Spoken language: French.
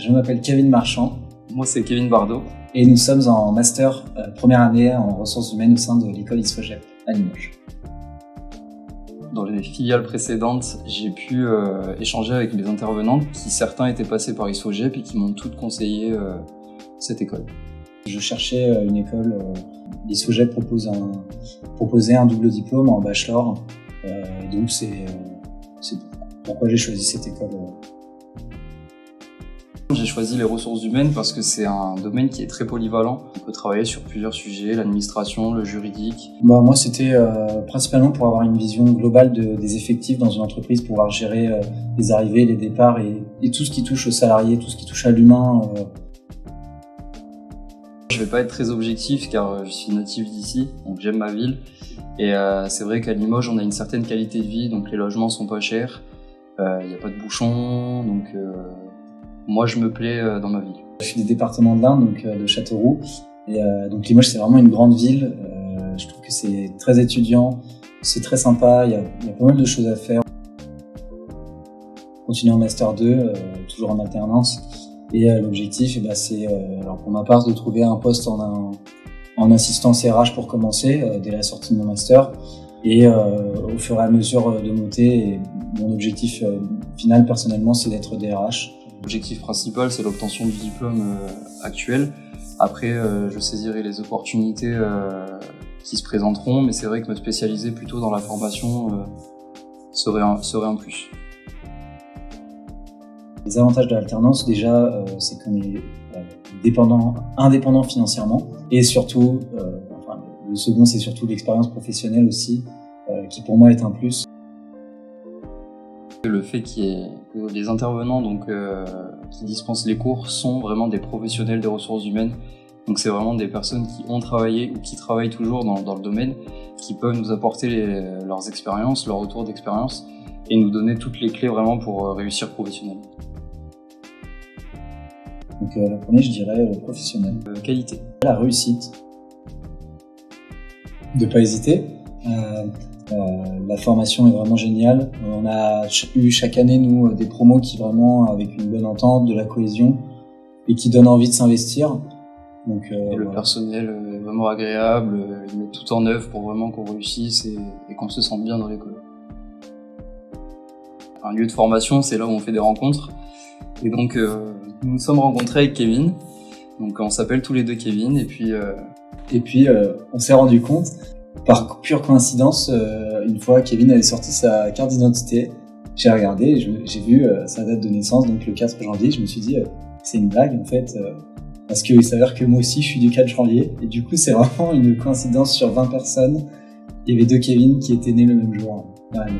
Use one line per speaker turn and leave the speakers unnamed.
Je m'appelle Kevin Marchand.
Moi, c'est Kevin Bardot.
Et nous sommes en master première année en ressources humaines au sein de l'école ISFOGEP à Limoges.
Dans les filiales précédentes, j'ai pu échanger avec mes intervenantes qui certains étaient passés par ISFOGEP et qui m'ont toutes conseillé cette école.
Je cherchais une école, l'ISFOGEP proposait un double diplôme en bachelor, donc c'est pourquoi j'ai choisi cette école.
J'ai choisi les ressources humaines parce que c'est un domaine qui est très polyvalent. On peut travailler sur plusieurs sujets, l'administration, le juridique.
Moi, c'était principalement pour avoir une vision globale des effectifs dans une entreprise, pouvoir gérer les arrivées, les départs et tout ce qui touche aux salariés, tout ce qui touche à l'humain.
Je vais pas être très objectif car je suis natif d'ici, donc j'aime ma ville. Et c'est vrai qu'à Limoges, on a une certaine qualité de vie, donc les logements sont pas chers, il n'y a pas de bouchons, donc moi je me plais dans ma ville.
Je suis du département de l'Indre, donc de Châteauroux, et donc Limoges c'est vraiment une grande ville. Je trouve que c'est très étudiant, c'est très sympa, il y a pas mal de choses à faire. Continuer en master 2, toujours en alternance, et l'objectif c'est alors pour ma part de trouver un poste en assistance RH pour commencer dès la sortie de mon master, et au fur et à mesure de monter. Et mon objectif final personnellement c'est d'être DRH.
L'objectif principal, c'est l'obtention du diplôme actuel. Après, je saisirai les opportunités qui se présenteront, mais c'est vrai que me spécialiser plutôt dans la formation serait un plus.
Les avantages de l'alternance, déjà, c'est qu'on est indépendant financièrement, et surtout, le second, c'est surtout l'expérience professionnelle aussi, qui pour moi est un plus.
Le fait que les intervenants qui dispensent les cours sont vraiment des professionnels des ressources humaines. Donc c'est vraiment des personnes qui ont travaillé ou qui travaillent toujours dans le domaine, qui peuvent nous apporter leurs expériences, leur retour d'expérience et nous donner toutes les clés vraiment pour réussir professionnellement.
Donc la première, je dirais professionnelle.
Qualité.
La réussite. De pas hésiter. La formation est vraiment géniale. On a eu chaque année, nous, des promos qui vraiment, avec une bonne entente, de la cohésion, et qui donnent envie de s'investir. Donc,
le personnel est vraiment agréable, ils mettent tout en œuvre pour vraiment qu'on réussisse et qu'on se sente bien dans l'école. Un lieu de formation, c'est là où on fait des rencontres. Et donc, nous nous sommes rencontrés avec Kevin. Donc, on s'appelle tous les deux Kevin. Et puis,
on s'est rendu compte, par pure coïncidence, une fois Kevin avait sorti sa carte d'identité, j'ai regardé et j'ai vu sa date de naissance, donc le 4 janvier. Je me suis dit, c'est une blague en fait, parce qu'il s'avère que moi aussi je suis du 4 janvier, et du coup c'est vraiment une coïncidence sur 20 personnes. Il y avait 2 Kevin qui étaient nés le même jour dans l'année.